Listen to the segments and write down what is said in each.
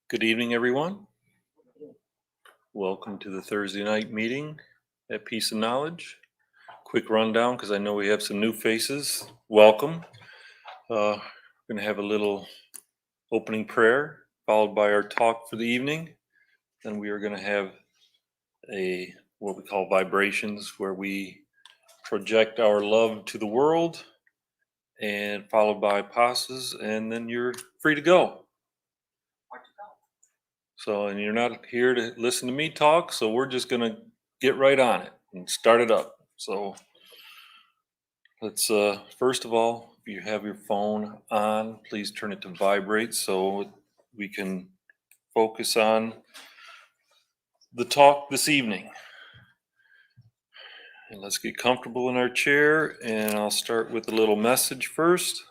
Good evening, everyone. Welcome to the Thursday night meeting at Peace and Knowledge. Quick rundown because I know we have some new faces. Welcome. We're going to have a little opening prayer followed by our talk for the evening. Then we are going to have what we call vibrations, where we project our love to the world, and followed by passes, and then you're free to go. So, and you're not here to listen to me talk, so we're just going to get right on it and start it up. So, let's first of all, if you have your phone on, please turn it to vibrate so we can focus on the talk this evening. And let's get comfortable in our chair, and I'll start with a little message first.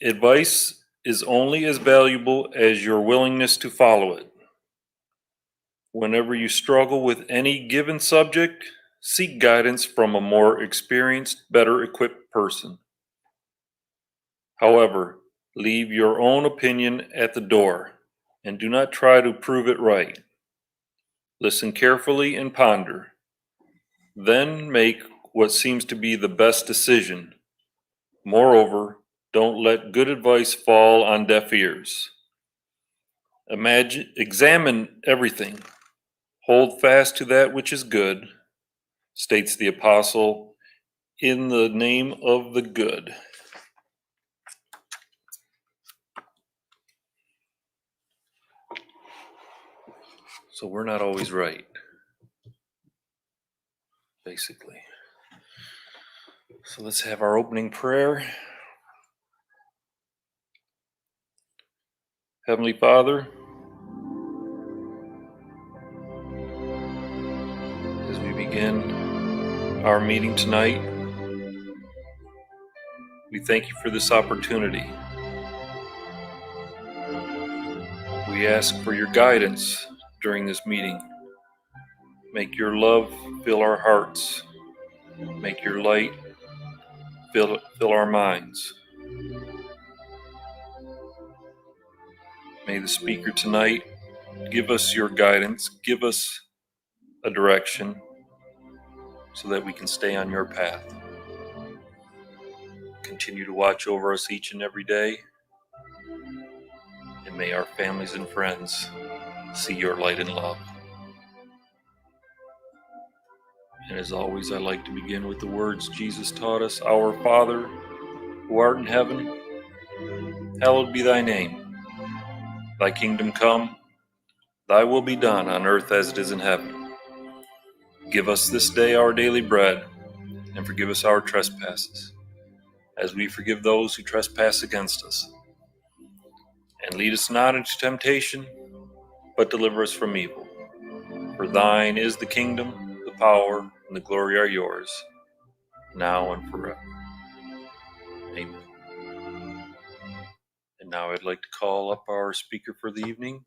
Advice is only as valuable as your willingness to follow it. Whenever you struggle with any given subject, seek guidance from a more experienced, better equipped person. However, leave your own opinion at the door and do not try to prove it right. Listen carefully and ponder. Then make what seems to be the best decision. Moreover, don't let good advice fall on deaf ears. Examine everything. Hold fast to that which is good, states the apostle, in the name of the good. So we're not always right, basically. So let's have our opening prayer. Heavenly Father, as we begin our meeting tonight, we thank you for this opportunity. We ask for your guidance during this meeting. Make your love fill our hearts. Make your light fill our minds. May the speaker tonight give us your guidance, give us a direction so that we can stay on your path. Continue to watch over us each and every day, and may our families and friends see your light and love. And as always, I like to begin with the words Jesus taught us. Our Father, who art in heaven, hallowed be thy name. Thy kingdom come, thy will be done on earth as it is in heaven. Give us this day our daily bread, and forgive us our trespasses, as we forgive those who trespass against us. And lead us not into temptation, but deliver us from evil. For thine is the kingdom, the power, and the glory are yours, now and forever. Amen. And now I'd like to call up our speaker for the evening,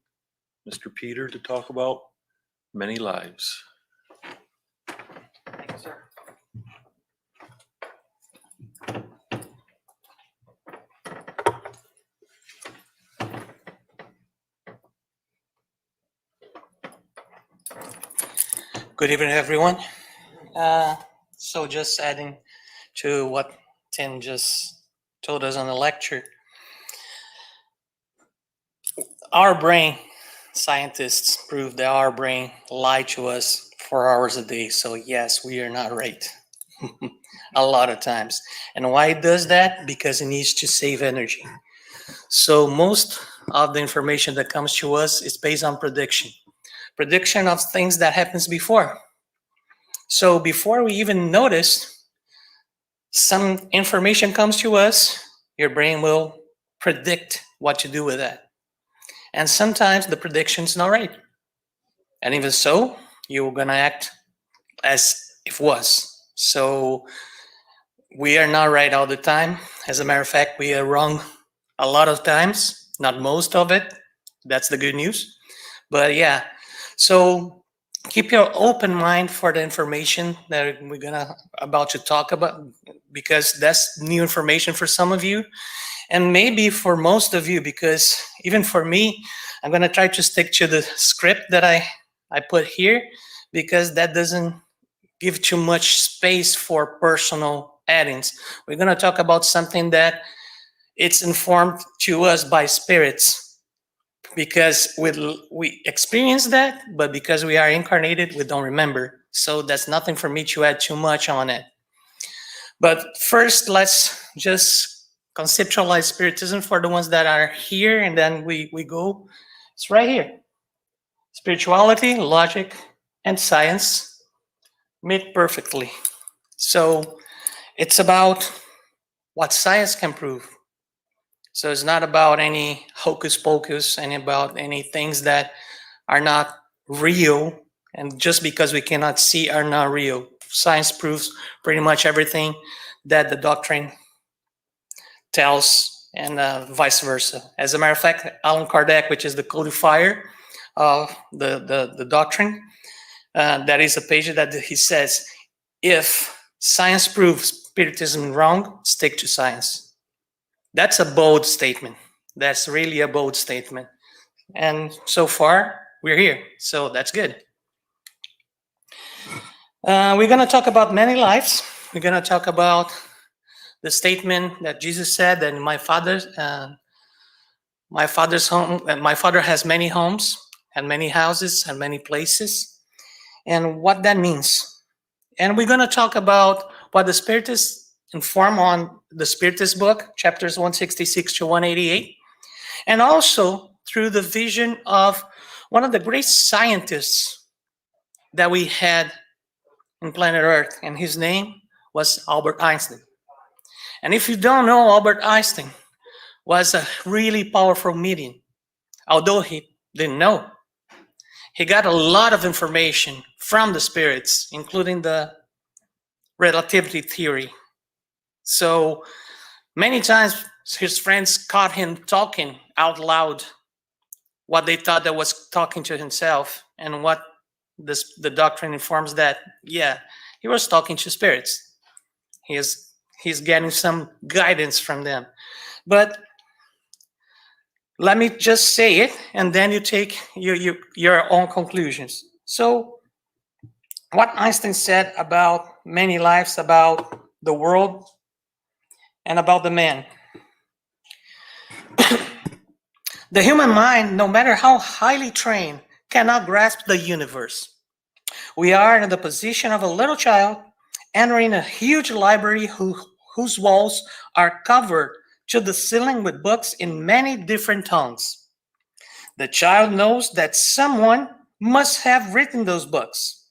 Mr. Peter, to talk about many lives. Thank you, sir. Good evening, everyone. So just adding to what Tim just told us on the lecture, our brain, scientists prove that our brain lies to us 4 hours a day. So yes, we are not right a lot of times. And why it does that? Because it needs to save energy. So most of the information that comes to us is based on prediction of things that happens before. So before we even notice, some information comes to us, your brain will predict what to do with that. And sometimes the prediction's not right. And even so, you're gonna act as if it was. So we are not right all the time. As a matter of fact, we are wrong a lot of times, not most of it. That's the good news. But yeah, so keep your open mind for the information that we're about to talk about, because that's new information for some of you. And maybe for most of you, because even for me, I'm going to try to stick to the script that I put here, because that doesn't give too much space for personal addings. We're going to talk about something that it's informed to us by spirits, because we experience that, but because we are incarnated, we don't remember. So that's nothing for me to add too much on it. But first, let's just conceptualize Spiritism for the ones that are here, and then we go. It's right here. Spirituality, logic, and science meet perfectly. So it's about what science can prove. So it's not about any hocus pocus and about any things that are not real, and just because we cannot see are not real. Science proves pretty much everything that the doctrine tells, and vice versa. As a matter of fact, Allan Kardec, which is the codifier of the doctrine, that is a page that he says, if science proves Spiritism wrong, stick to science. That's a bold statement. That's really a bold statement. And so far, we're here. So that's good. We're going to talk about many lives. We're going to talk about the statement that Jesus said that my father's home, my father has many homes and many houses and many places, and what that means. And we're going to talk about what the Spiritists inform on the Spiritist book, chapters 166 to 188, and also through the vision of one of the great scientists that we had in planet Earth, and his name was Albert Einstein. And if you don't know, Albert Einstein was a really powerful medium. Although he didn't know, he got a lot of information from the spirits, including the relativity theory. So many times his friends caught him talking out loud what they thought that was talking to himself, and what the doctrine informs that, yeah, he was talking to spirits. He's getting some guidance from them. But let me just say it, and then you take your own conclusions. So what Einstein said about many lives, about the world, and about the man. The human mind, no matter how highly trained, cannot grasp the universe. We are in the position of a little child entering a huge library whose walls are covered to the ceiling with books in many different tongues. The child knows that someone must have written those books.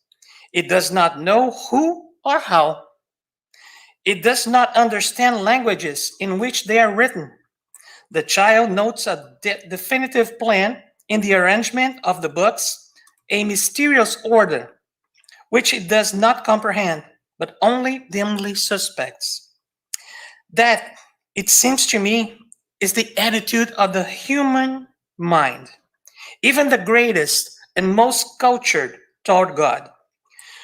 It does not know who or how. It does not understand languages in which they are written. The child notes a definitive plan in the arrangement of the books, a mysterious order, which it does not comprehend, but only dimly suspects. That, it seems to me, is the attitude of the human mind, even the greatest and most cultured toward God.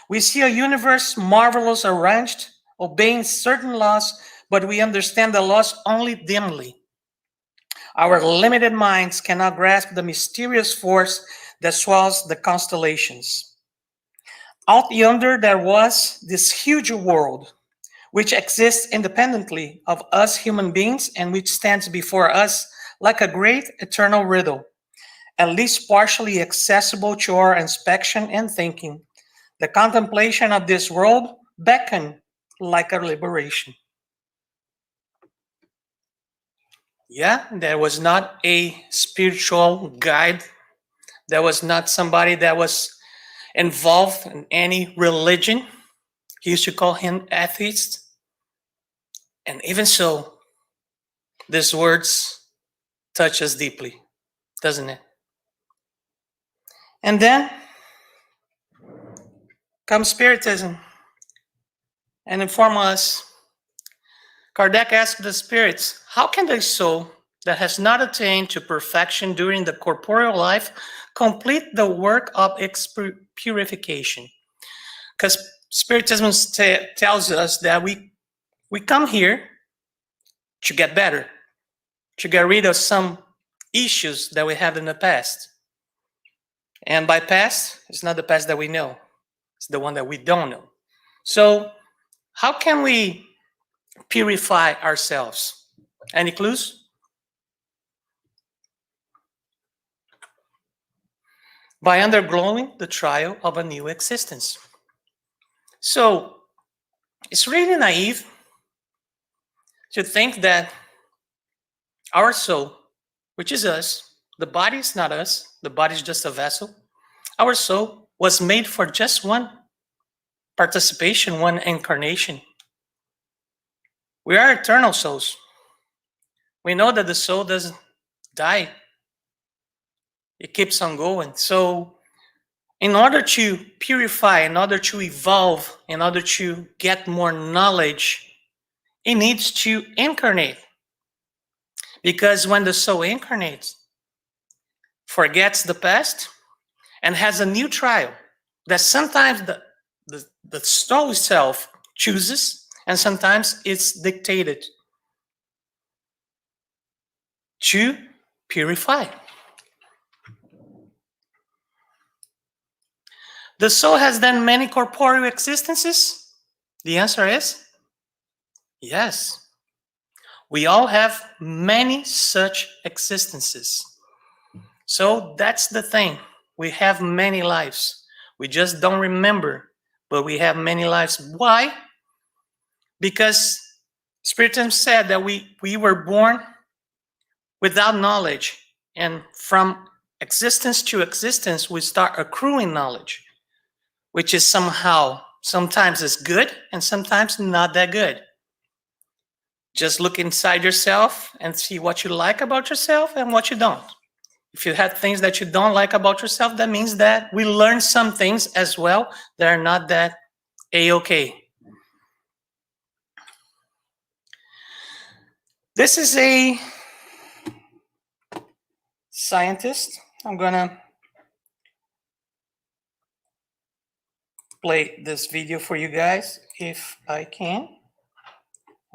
We see a universe marvelous arranged, obeying certain laws, but we understand the laws only dimly. Our limited minds cannot grasp the mysterious force that swells the constellations. Out yonder there was this huge world, which exists independently of us human beings and which stands before us like a great eternal riddle, at least partially accessible to our inspection and thinking. The contemplation of this world beckoned like a liberation. Yeah, there was not a spiritual guide. There was not somebody that was involved in any religion. He used to call him atheist. And even so, these words touch us deeply, doesn't it? And then comes Spiritism and inform us. Kardec asked the spirits, how can the soul that has not attained to perfection during the corporeal life complete the work of its purification? Because Spiritism tells us that we come here to get better. to get rid of some issues that we had in the past. And by past, it's not the past that we know. It's the one that we don't know. So how can we purify ourselves? Any clues? By undergoing the trial of a new existence. So it's really naive to think that our soul, which is us, the body is not us, the body is just a vessel. Our soul was made for just one participation, one incarnation. We are eternal souls. We know that the soul doesn't die. It keeps on going. So in order to purify, in order to evolve, in order to get more knowledge, it needs to incarnate. Because when the soul incarnates, forgets the past, and has a new trial that sometimes the soul itself chooses, and sometimes it's dictated to purify. The soul has then many corporeal existences? The answer is yes. We all have many such existences. So that's the thing. We have many lives. We just don't remember, but we have many lives. Why? Because Spiritism said that we were born without knowledge, and from existence to existence, we start accruing knowledge, which is sometimes is good and sometimes not that good. Just look inside yourself and see what you like about yourself and what you don't. If you have things that you don't like about yourself, that means that we learn some things as well that are not that A-okay. This is a scientist. I'm gonna play this video for you guys if I can.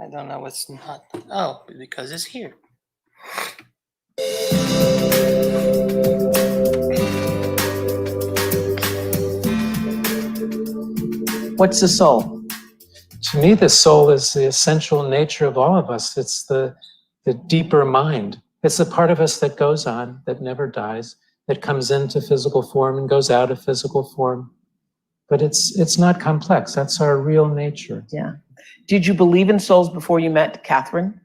I don't know what's not. Oh, because it's here. What's the soul? To me, the soul is the essential nature of all of us. It's the deeper mind. It's the part of us that goes on, that never dies, that comes into physical form and goes out of physical form. But it's not complex. That's our real nature. Yeah. Did you believe in souls before you met Catherine?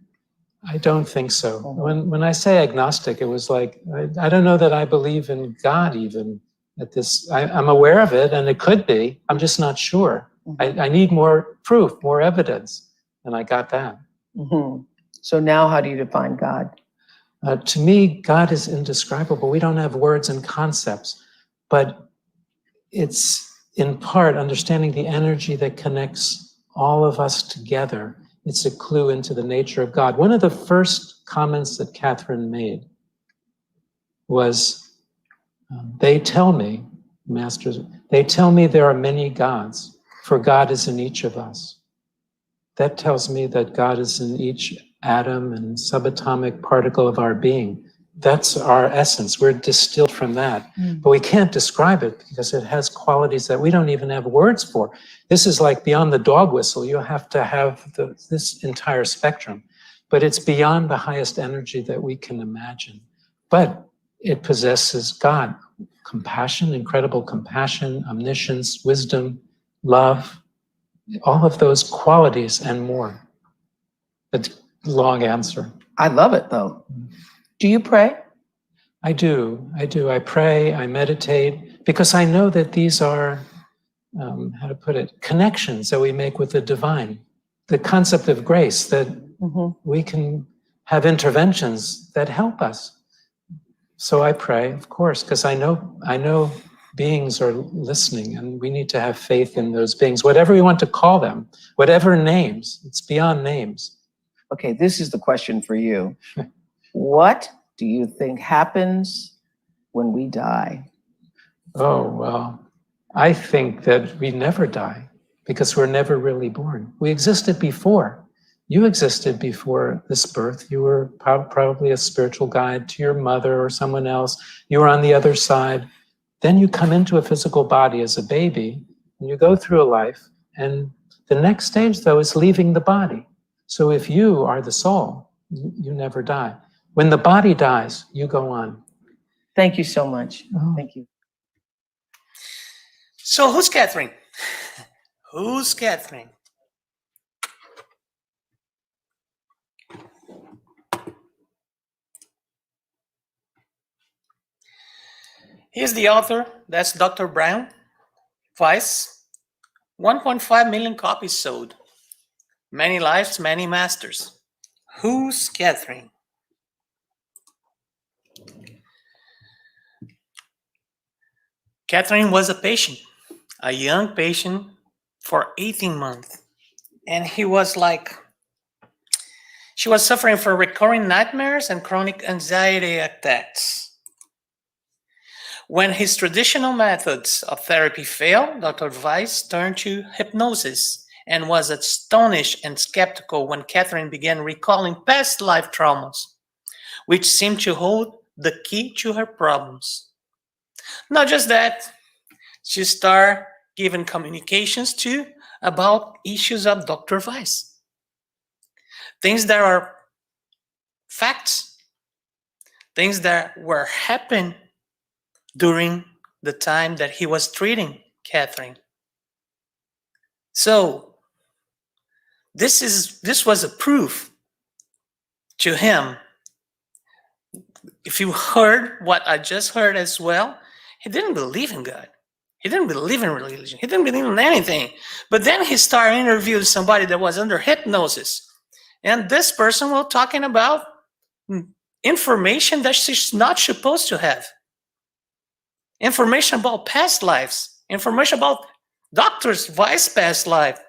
I don't think so. When I say agnostic, it was like, I don't know that I believe in God even at this. I'm aware of it, and it could be. I'm just not sure. I need more proof, more evidence, and I got that. Mm-hmm. So now how do you define God? To me, God is indescribable. We don't have words and concepts, but it's in part understanding the energy that connects all of us together. It's a clue into the nature of God. One of the first comments that Catherine made was, they tell me, masters, they tell me there are many gods, for God is in each of us. That tells me that God is in each atom and subatomic particle of our being. That's our essence. We're distilled from that. But we can't describe it because it has qualities that we don't even have words for. This is like beyond the dog whistle. You have to have this entire spectrum. But it's beyond the highest energy that we can imagine. But it possesses God. Compassion, incredible compassion, omniscience, wisdom, love, all of those qualities and more. A long answer. I love it though. Do you pray? I do. I pray, I meditate, because I know that these are, how to put it, connections that we make with the divine. The concept of grace, that we can have interventions that help us. So I pray, of course, because I know beings are listening, and we need to have faith in those beings, whatever we want to call them, whatever names. It's beyond names. Okay, this is the question for you. What do you think happens when we die? Oh, well, I think that we never die because we're never really born. We existed before. You existed before this birth. You were probably a spiritual guide to your mother or someone else. You were on the other side. Then you come into a physical body as a baby, and you go through a life. And the next stage, though, is leaving the body. So if you are the soul, you never die. When the body dies, you go on. Thank you so much. Oh. Thank you. So who's Catherine? Who's Catherine? Here's the author. That's Dr. Brown Weiss. 1.5 million copies sold. Many lives, many masters. Who's Catherine? Catherine was a patient, a young patient for 18 months. And she was suffering from recurring nightmares and chronic anxiety attacks. When his traditional methods of therapy failed, Dr. Weiss turned to hypnosis and was astonished and skeptical when Catherine began recalling past life traumas, which seemed to hold the key to her problems. Not just that, she started giving communications too about issues of Dr. Weiss. Things that are facts, things that were happening during the time that he was treating Catherine. So this was a proof to him. If you heard what I just heard as well, he didn't believe in God. He didn't believe in religion. He didn't believe in anything. But then he started interviewing somebody that was under hypnosis. And this person was talking about information that she's not supposed to have. Information about past lives. Information about Dr. Weiss' past life.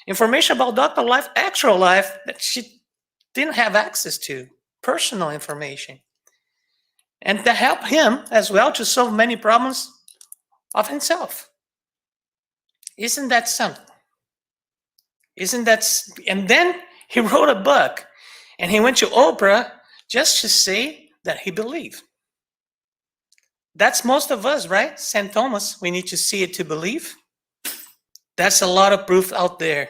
Information about Dr. Life, actual life that she didn't have access to. Personal information. And to help him as well to solve many problems of himself. Isn't that something? And then he wrote a book and he went to Oprah just to say that he believed. That's most of us, right? St. Thomas, we need to see it to believe. That's a lot of proof out there.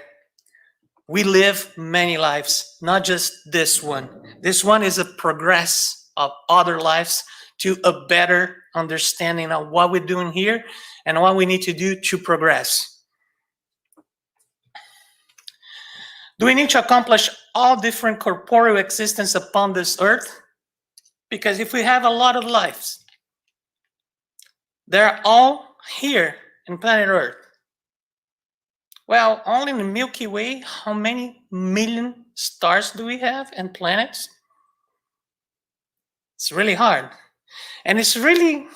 We live many lives, not just this one. This one is a progress of other lives to a better understanding of what we're doing here and what we need to do to progress. Do we need to accomplish all different corporeal existence upon this earth? Because if we have a lot of lives, they're all here in planet Earth. Well, only in the Milky Way, how many million stars do we have and planets? It's really hard. And it's really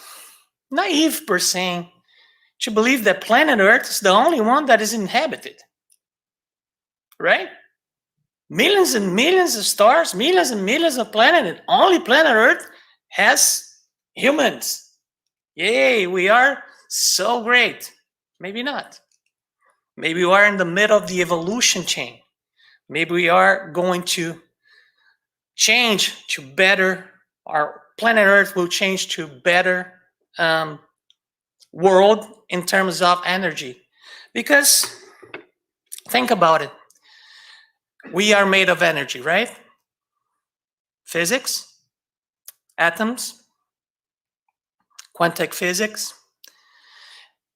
naive per se to believe that planet Earth is the only one that is inhabited. Right? Millions and millions of stars, millions and millions of planets, and only planet Earth has humans. Yay, we are so great. Maybe not. Maybe we are in the middle of the evolution chain. Maybe we are going to change to better, our planet Earth will change to better world in terms of energy. Because think about it. We are made of energy, right? Physics, atoms, quantum physics.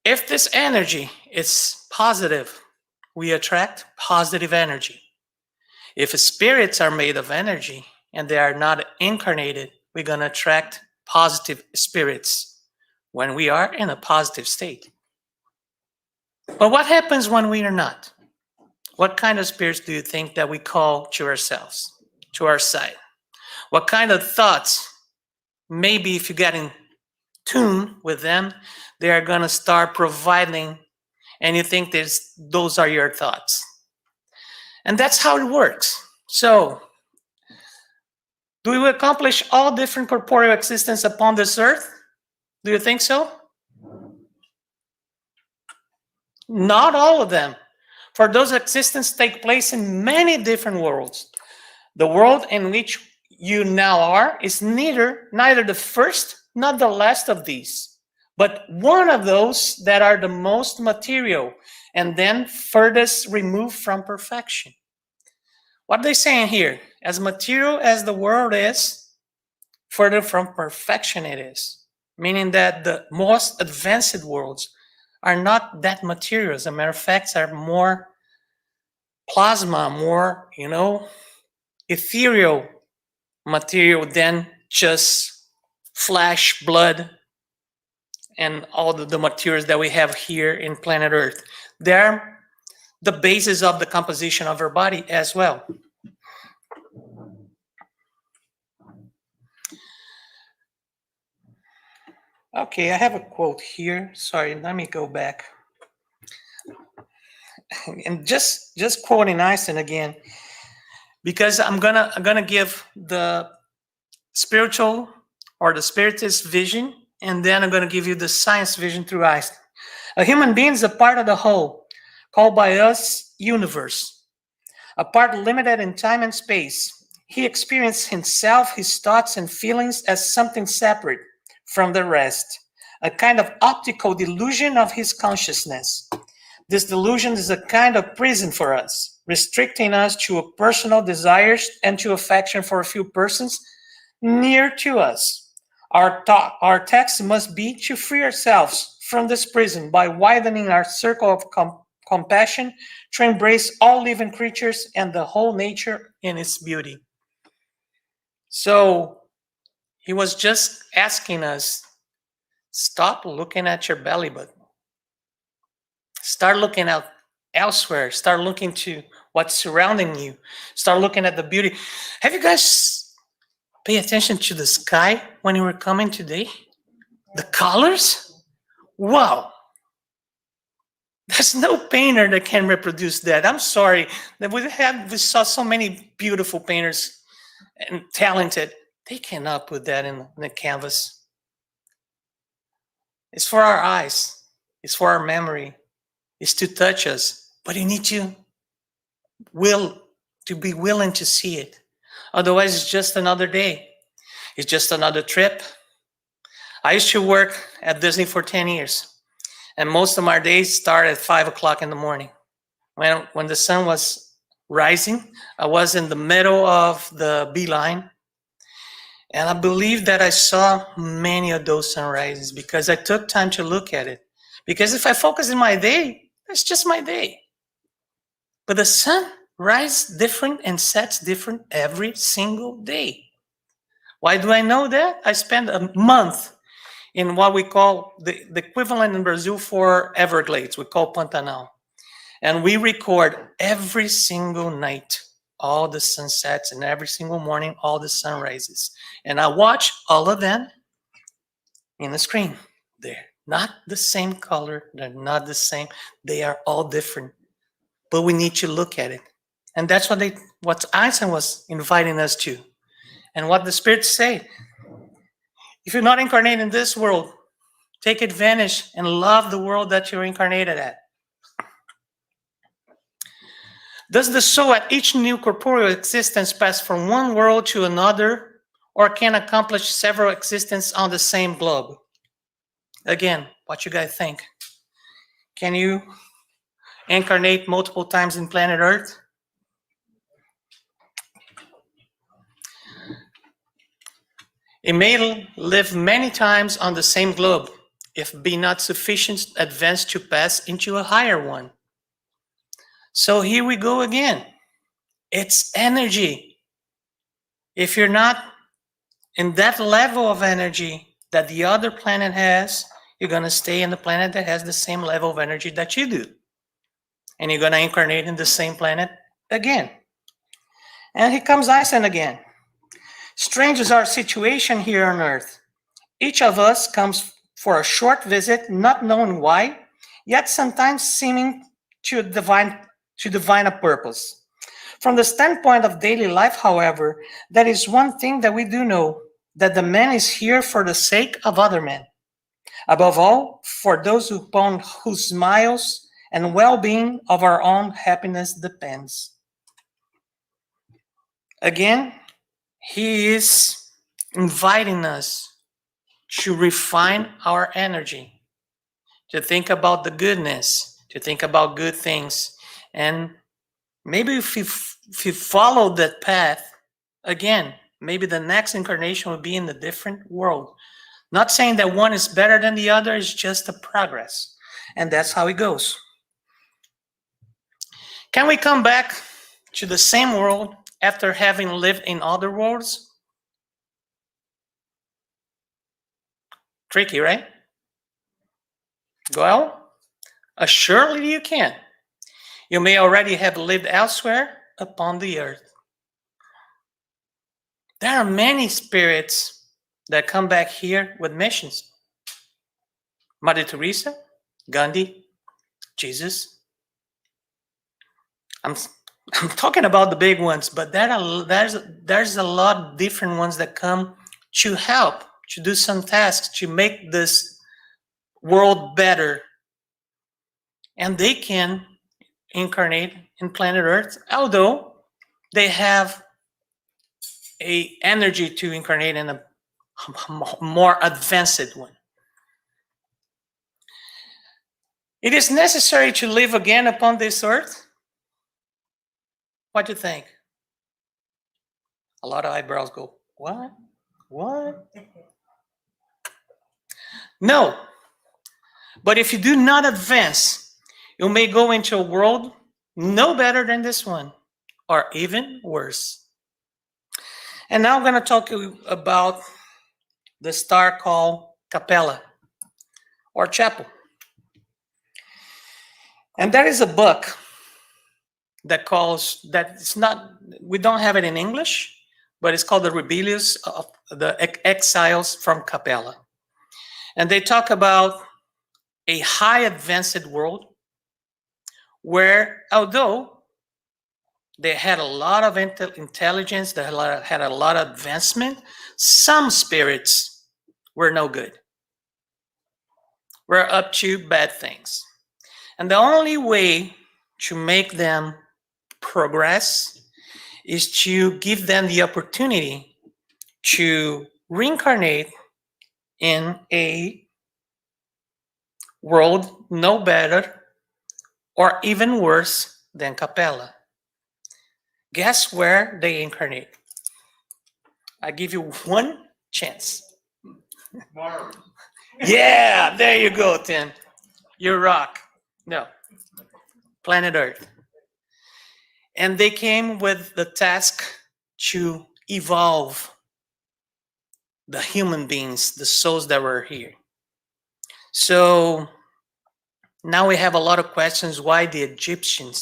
If this energy is positive, we attract positive energy. If spirits are made of energy and they are not incarnated, we're going to attract positive spirits when we are in a positive state. But what happens when we are not? What kind of spirits do you think that we call to ourselves, to our side? What kind of thoughts? Maybe if you get in tune with them, they are going to start providing, and you think those are your thoughts. And that's how it works. So, do we accomplish all different corporeal existence upon this earth? Do you think so? Not all of them. For those existences take place in many different worlds. The world in which you now are is neither the first nor the last of these, but one of those that are the most material and then furthest removed from perfection. What are they saying here? As material as the world is, further from perfection it is. Meaning that the most advanced worlds are not that material. As a matter of fact, are more plasma, more, ethereal material than just flesh, blood, and all the materials that we have here in planet Earth. They're the basis of the composition of our body as well. Okay, I have a quote here. Sorry, let me go back. And just quoting Einstein again, because I'm gonna give the spiritual or the spiritist vision, and then I'm gonna give you the science vision through Einstein. A human being is a part of the whole, called by us universe, a part limited in time and space. He experienced himself, his thoughts and feelings as something separate from the rest, a kind of optical delusion of his consciousness. This delusion is a kind of prison for us, restricting us to a personal desires and to affection for a few persons near to us. Our text must be to free ourselves from this prison by widening our circle of compassion to embrace all living creatures and the whole nature in its beauty. So he was just asking us, stop looking at your belly button. Start looking out elsewhere. Start looking to what's surrounding you. Start looking at the beauty. Have you guys paid attention to the sky when you were coming today? The colors? Wow. There's no painter that can reproduce that. I'm sorry that we saw so many beautiful painters and talented. They cannot put that in the canvas. It's for our eyes. It's for our memory. It's to touch us. But you need to be willing to see it. Otherwise, it's just another day. It's just another trip. I used to work at Disney for 10 years. And most of my days start at 5 o'clock in the morning. When the sun was rising, I was in the middle of the beeline. And I believe that I saw many of those sunrises because I took time to look at it. Because if I focus in my day, that's just my day. But the sun rises different and sets different every single day. Why do I know that? I spent a month in what we call the equivalent in Brazil for Everglades. We call Pantanal. And we record every single night all the sunsets and every single morning all the sunrises. And I watch all of them in the screen. They're not the same color. They're not the same. They are all different. But we need to look at it. And that's what Einstein was inviting us to. And what the Spirit said. If you're not incarnated in this world, take advantage and love the world that you're incarnated at. Does the soul at each new corporeal existence pass from one world to another, or can accomplish several existences on the same globe? Again, what you guys think? Can you incarnate multiple times in planet Earth? It may live many times on the same globe, if be not sufficient advanced to pass into a higher one. So here we go again. It's energy. If you're not in that level of energy that the other planet has, you're going to stay in the planet that has the same level of energy that you do. And you're going to incarnate in the same planet again. And here comes Einstein again. Strange is our situation here on Earth. Each of us comes for a short visit, not knowing why, yet sometimes seeming to divine a purpose. From the standpoint of daily life, however, that is one thing that we do know, that the man is here for the sake of other men. Above all, for those upon whose smiles and well-being of our own happiness depends. Again, he is inviting us to refine our energy, to think about the goodness, to think about good things. And maybe if you follow that path, again, maybe the next incarnation will be in a different world. Not saying that one is better than the other, it's just a progress. And that's how it goes. Can we come back to the same world after having lived in other worlds? Tricky, right? Well, assuredly you can. You may already have lived elsewhere upon the earth. There are many spirits that come back here with missions. Mother Teresa, Gandhi, Jesus. I'm talking about the big ones, but there's a lot of different ones that come to help, to do some tasks, to make this world better. And they can incarnate in planet Earth, although they have a energy to incarnate in a more advanced one. It is necessary to live again upon this earth. What do you think? A lot of eyebrows go, what? What? No. But if you do not advance, you may go into a world no better than this one, or even worse. And now I'm going to talk to you about the star called Capella, or chapel. And there is a book that it's not, we don't have it in English, but it's called The Rebellions of the Exiles from Capella. And they talk about a high advanced world where, although they had a lot of intelligence, they had a lot of advancement, some spirits were no good. Were up to bad things. And the only way to make them progress is to give them the opportunity to reincarnate in a world no better or even worse than Capella. Guess where they incarnate? I give you one chance. Mars. Yeah, there you go, Tim. You rock. No, planet Earth. And they came with the task to evolve the human beings, the souls that were here. So now we have a lot of questions why the Egyptian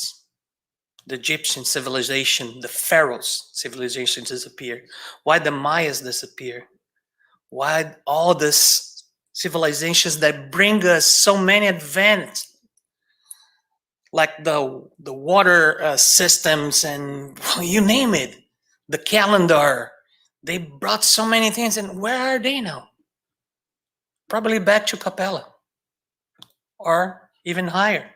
civilization, the pharaohs civilization disappeared, why the Mayas disappeared, why all these civilizations that bring us so many advances, like the water systems and you name it, the calendar. They brought so many things, and where are they now? Probably back to Capella or even higher,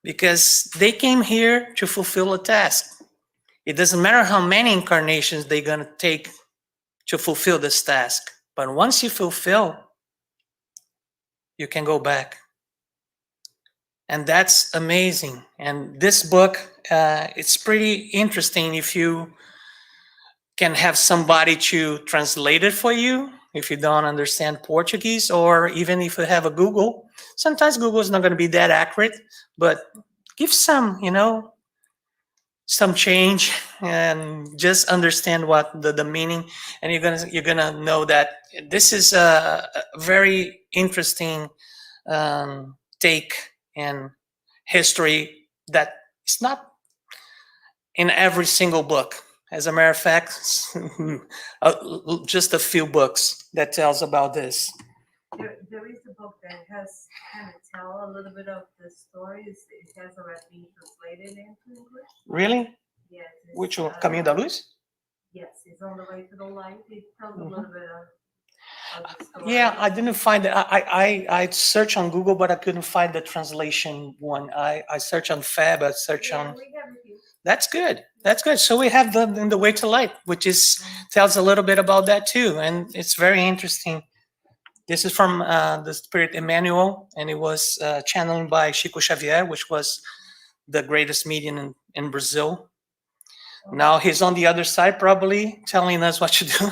because they came here to fulfill a task. It doesn't matter how many incarnations they're going to take to fulfill this task, but once you fulfill, you can go back. And that's amazing. And this book, it's pretty interesting if you can have somebody to translate it for you, if you don't understand Portuguese, or even if you have a Google. Sometimes Google is not going to be that accurate, but give some, some change and just understand what the meaning, and you're gonna know that this is a very interesting take in history that is not in every single book. As a matter of fact, just a few books that tells about this. There is a book that has kind of tell a little bit of the stories. It has already been translated into English. Really? Yes. Which one? Caminho da Luz? Yes, it's on the way to the light. It tells a little bit of. of the story. Yeah, I didn't find it. I searched on Google, but I couldn't find the translation one. I searched on Fab, I searched Yeah, on. we have a few. That's good. That's good. So we have the Way to Light, which is tells a little bit about that too, and it's very interesting. This is from the Spirit Emmanuel, and it was channeled by Chico Xavier, which was the greatest medium in Brazil. Now he's on the other side, probably telling us what to do,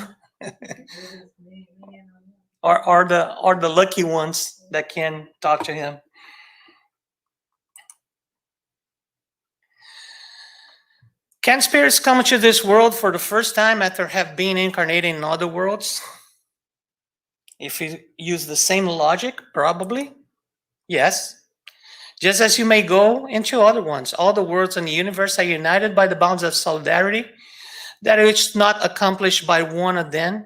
or the lucky ones that can talk to him. Can spirits come into this world for the first time after have been incarnated in other worlds? If you use the same logic, probably, yes. Just as you may go into other ones, all the worlds in the universe are united by the bonds of solidarity, that which not accomplished by one of them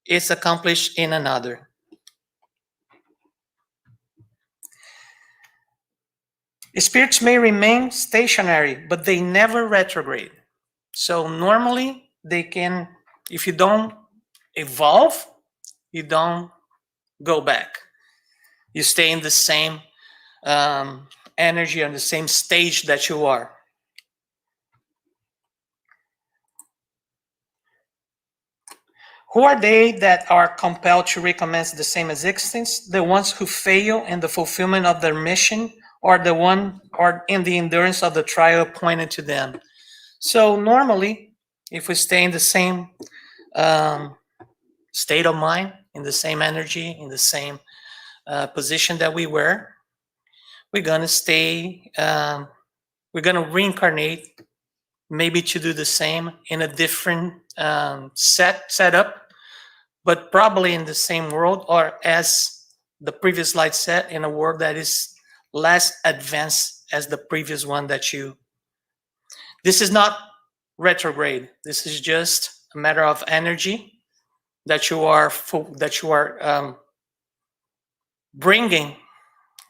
is accomplished in another. Spirits may remain stationary, but they never retrograde. So normally they can, if you don't evolve, you don't go back. You stay in the same energy on the same stage that you are. Who are they that are compelled to recommence the same existence? The ones who fail in the fulfillment of their mission, or the one or in the endurance of the trial appointed to them. So normally, if we stay in the same state of mind, in the same energy, in the same position that we were, we're gonna stay, we're gonna reincarnate, maybe to do the same in a different setup, but probably in the same world, or as the previous slide said, in a world that is less advanced as the previous one that you. This is not retrograde. This is just a matter of energy that you are bringing,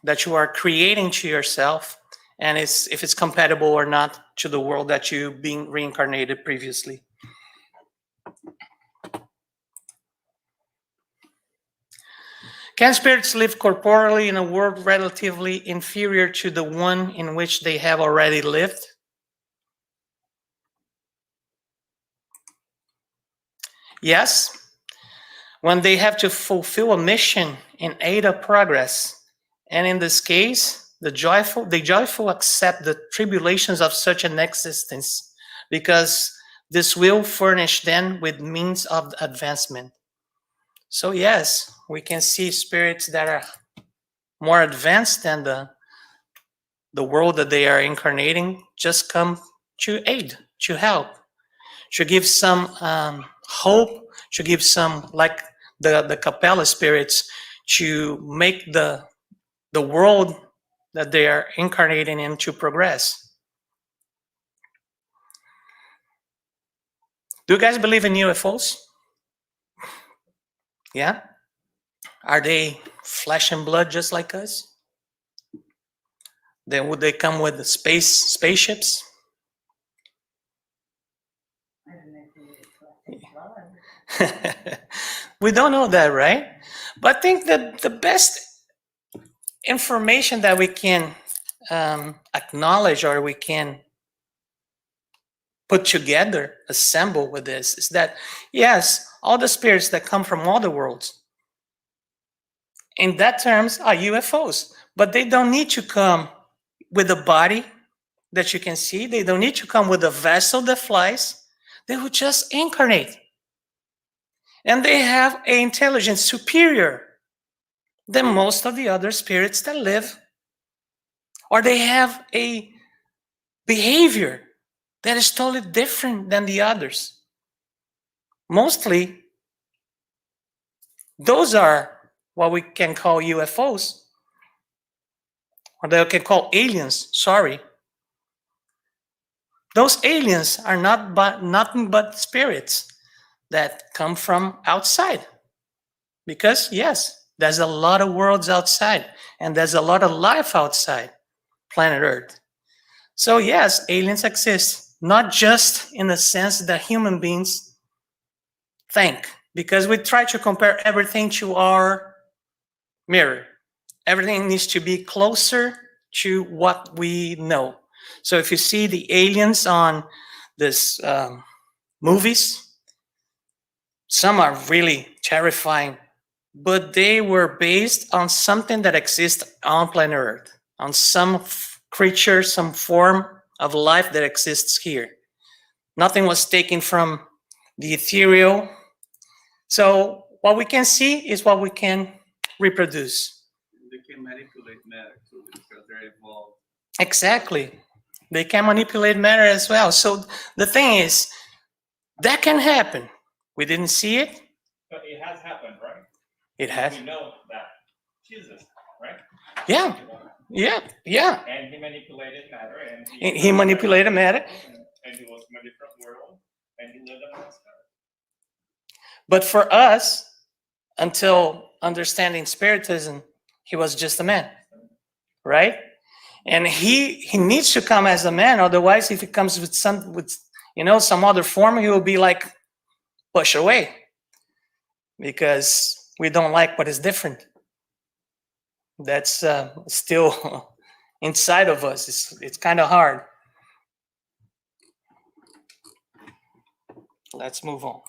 that you are creating to yourself, and if it's compatible or not to the world that you being reincarnated previously. Can spirits live corporally in a world relatively inferior to the one in which they have already lived? Yes. When they have to fulfill a mission in aid of progress, and in this case, they joyful accept the tribulations of such an existence, because this will furnish them with means of advancement. So yes, we can see spirits that are more advanced than the world that they are incarnating just come to aid, to help, to give some hope, to give some, like the Capella spirits, to make the world that they are incarnating in to progress. Do you guys believe in UFOs? Yeah? Are they flesh and blood just like us? Then would they come with the spaceships? I don't know if it's blood. We don't know that, right? But I think that the best information that we can acknowledge, or we can put together, assemble with this, is that yes, all the spirits that come from all the worlds, in that terms, are UFOs, but they don't need to come with a body that you can see. They don't need to come with a vessel that flies. They will just incarnate. And they have an intelligence superior than most of the other spirits that live. Or they have a behavior that is totally different than the others. Mostly, those are what we can call UFOs, or that we can call aliens, sorry. Those aliens are nothing but spirits that come from outside. Because yes, there's a lot of worlds outside, and there's a lot of life outside planet Earth. So yes, aliens exist, not just in the sense that human beings think because we try to compare everything to our mirror. Everything needs to be closer to what we know. So if you see the aliens on this movies, some are really terrifying, but they were based on something that exists on planet Earth, on some creature, some form of life that exists here. Nothing was taken from the ethereal. So what we can see is what we can reproduce. They can manipulate matter too because they're evolved. Exactly. They can manipulate matter as well. So the thing is, that can happen. We didn't see it. But it has happened, right? It has. We know that. Jesus, right? Yeah. Yeah. And he manipulated matter, and He manipulated matter. and he was from a different world, and he lived amongst us. But for us, until understanding Spiritism, he was just a man, right? And he needs to come as a man. Otherwise, if he comes with some other form, he will be like pushed away because we don't like what is different. That's still inside of us. It's kind of hard. Let's move on.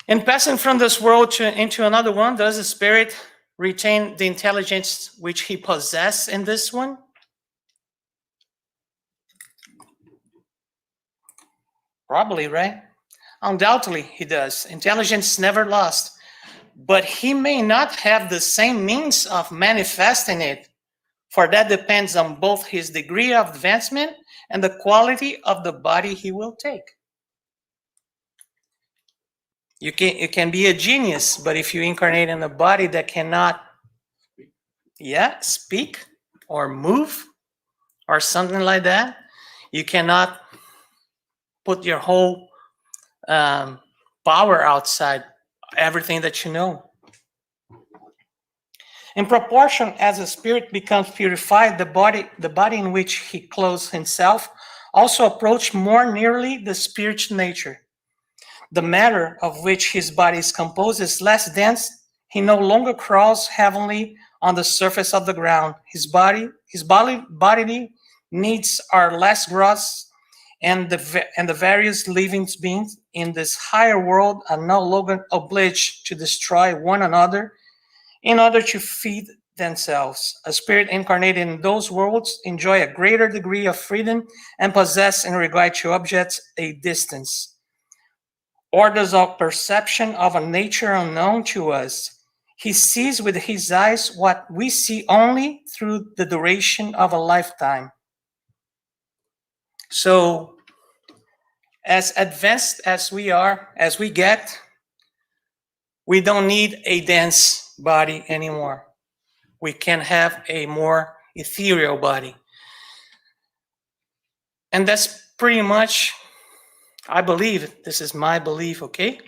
In passing from this world into another one, does the spirit retain the intelligence which he possessed in this one? Probably, right? Undoubtedly, he does. Intelligence never lost. But he may not have the same means of manifesting it, for that depends on both his degree of advancement and the quality of the body he will take. You can be a genius, but if you incarnate in a body that cannot, speak or move or something like that, you cannot put your whole power outside everything that you know. In proportion as the spirit becomes purified, the body in which he clothes himself also approach more nearly the spiritual nature. The matter of which his body is composed is less dense. He no longer crawls heavily on the surface of the ground. His bodily needs are less gross, and the various living beings in this higher world are no longer obliged to destroy one another in order to feed themselves. A spirit incarnated in those worlds enjoy a greater degree of freedom and possess, in regard to objects, a distance. Orders of perception of a nature unknown to us. He sees with his eyes what we see only through the duration of a lifetime. So, as advanced as we are, as we get, we don't need a dense body anymore. We can have a more ethereal body. And that's pretty much, I believe, this is my belief, okay?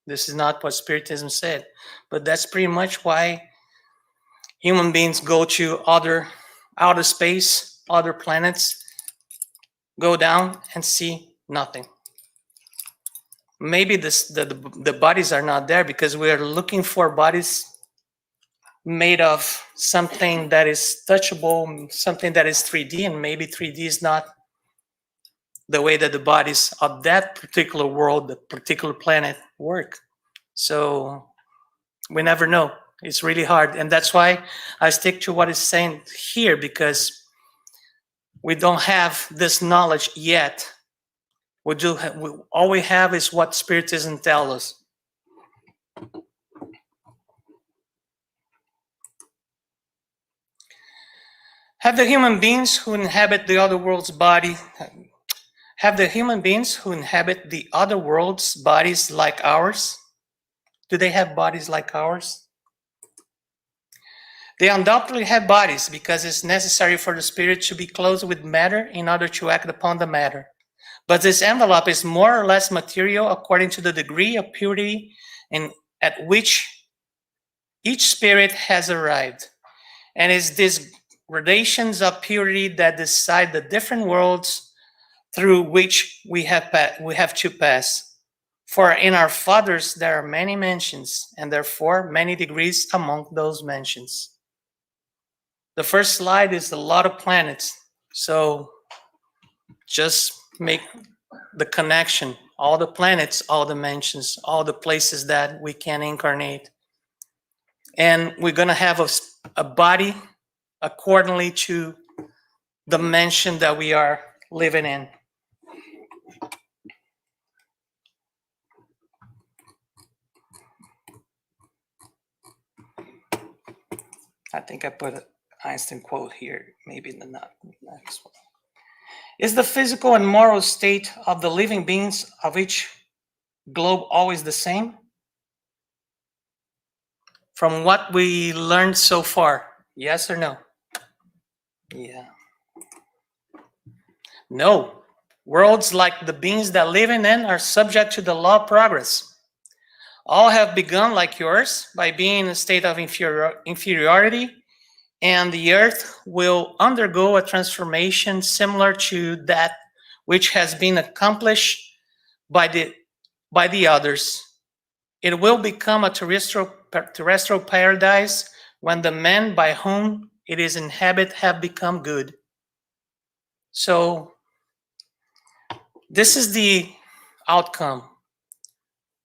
This is not what Spiritism said, but that's pretty much why human beings go to outer space, other planets, go down and see nothing. Maybe the bodies are not there because we are looking for bodies made of something that is touchable, something that is 3D, and maybe 3D is not the way that the bodies of that particular world, the particular planet work. So we never know. It's really hard. And that's why I stick to what is saying here, because we don't have this knowledge yet. All we have is what Spiritism tells us. Have the human beings who inhabit the other world's bodies like ours? Do they have bodies like ours? They undoubtedly have bodies because it's necessary for the spirit to be clothed with matter in order to act upon the matter. But this envelope is more or less material according to the degree of purity at which each spirit has arrived. And it's these gradations of purity that decide the different worlds through which we have to pass. For in our fathers there are many mansions, and therefore many degrees among those mansions. The first slide is a lot of planets. So just make the connection. All the planets, all the mansions, all the places that we can incarnate. And we're going to have a body accordingly to the mansion that we are living in. I think I put an Einstein quote here, maybe in the next one. Is the physical and moral state of the living beings of each globe always the same? From what we learned so far, yes or no? Yeah. No. Worlds like the beings that live in them are subject to the law of progress. All have begun like yours by being in a state of inferiority, and the earth will undergo a transformation similar to that which has been accomplished by the others. It will become a terrestrial paradise when the men by whom it is inhabited have become good. So this is the outcome.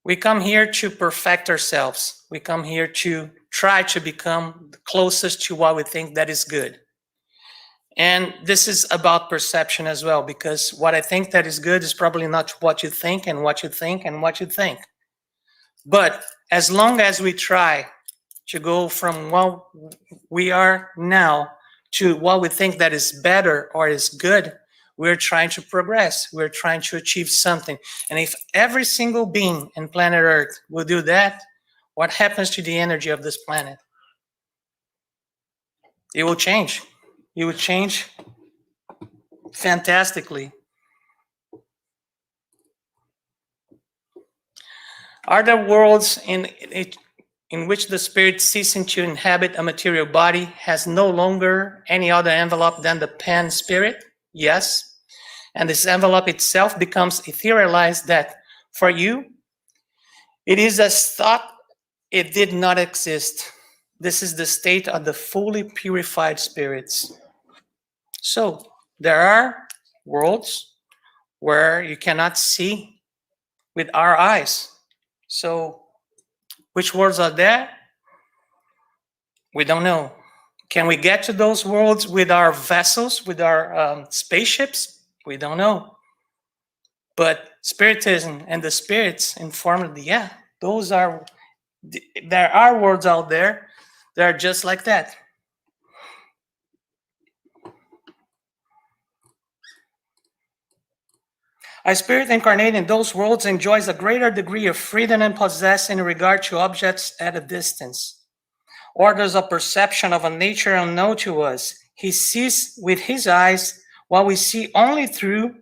We come here to perfect ourselves. We come here to try to become the closest to what we think that is good. And this is about perception as well, because what I think that is good is probably not what you think and what you think and what you think. But as long as we try to go from what we are now to what we think that is better or is good, we're trying to progress. We're trying to achieve something. And if every single being in planet Earth will do that, what happens to the energy of this planet? It will change. It will change fantastically. Are there worlds in which the spirit ceasing to inhabit a material body has no longer any other envelope than the pan spirit? Yes. And this envelope itself becomes etherealized that for you, it is as thought it did not exist. This is the state of the fully purified spirits. So there are worlds where you cannot see with our eyes. So which worlds are there? We don't know. Can we get to those worlds with our vessels, with our spaceships? We don't know. But Spiritism and the spirits informed, yeah, there are worlds out there that are just like that. A spirit incarnate in those worlds enjoys a greater degree of freedom and possess in regard to objects at a distance. Orders of perception of a nature unknown to us. He sees with his eyes what we see only through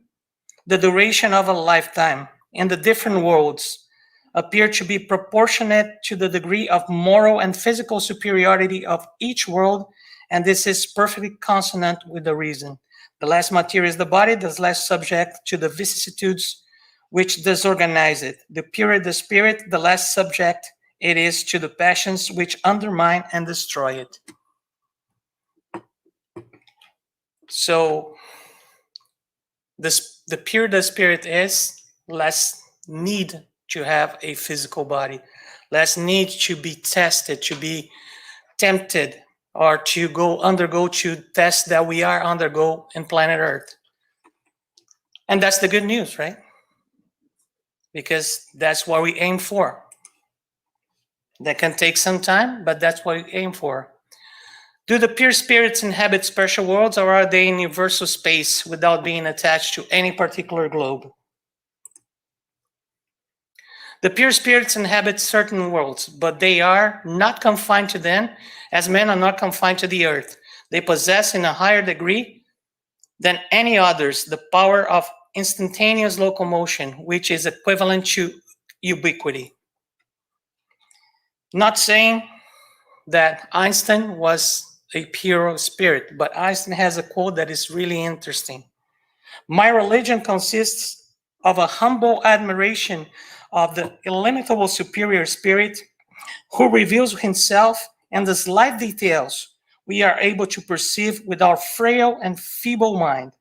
the duration of a lifetime. In the different worlds appear to be proportionate to the degree of moral and physical superiority of each world, and this is perfectly consonant with the reason. The less material is the body, the less subject to the vicissitudes which disorganize it. The purer the spirit, the less subject it is to the passions which undermine and destroy it. So the purer the spirit is, less need to have a physical body, less need to be tested, to be tempted, or to undergo to tests that we are undergo in planet Earth. And that's the good news, right? Because that's what we aim for. That can take some time, but that's what we aim for. Do the pure spirits inhabit special worlds, or are they in universal space without being attached to any particular globe? The pure spirits inhabit certain worlds, but they are not confined to them as men are not confined to the earth. They possess in a higher degree than any others the power of instantaneous locomotion, which is equivalent to ubiquity. Not saying that Einstein was a pure spirit, but Einstein has a quote that is really interesting. My religion consists of a humble admiration of the illimitable superior spirit who reveals himself and the slight details we are able to perceive with our frail and feeble mind.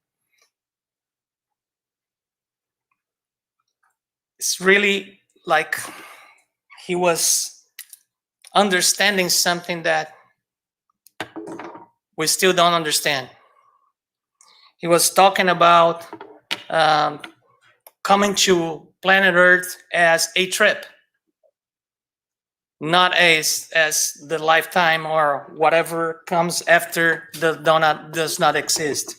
It's really like he was understanding something that we still don't understand. He was talking about coming to planet Earth as a trip, not as the lifetime or whatever comes after the donut does not exist.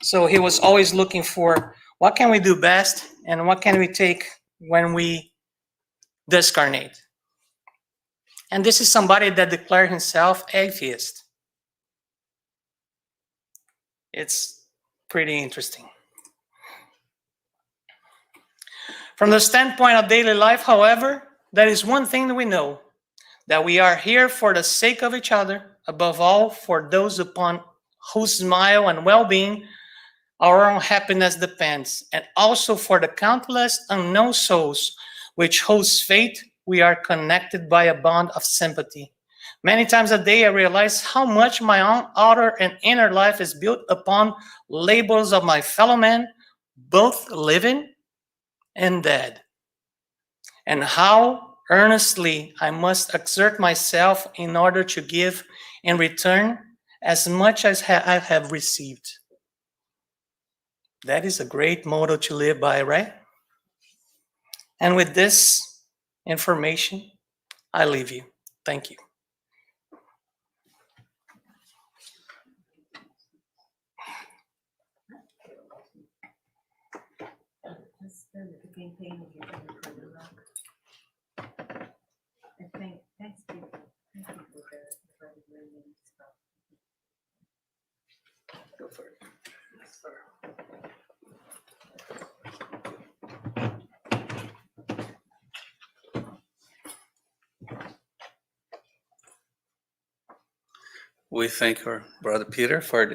So he was always looking for what can we do best and what can we take when we discarnate. And this is somebody that declared himself atheist. It's pretty interesting. From the standpoint of daily life, however, there is one thing that we know, that we are here for the sake of each other, above all for those upon whose smile and well-being our own happiness depends, and also for the countless unknown souls which whose fate we are connected by a bond of sympathy. Many times a day I realize how much my own outer and inner life is built upon labels of my fellow men, both living and dead, and how earnestly I must exert myself in order to give in return as much as I have received. That is a great motto to live by, right? And with this information, I leave you. Thank you. Just the campaign of your for the rock. And thanks people. Thank you for the brilliant stuff. Go for it. We thank our brother Peter for this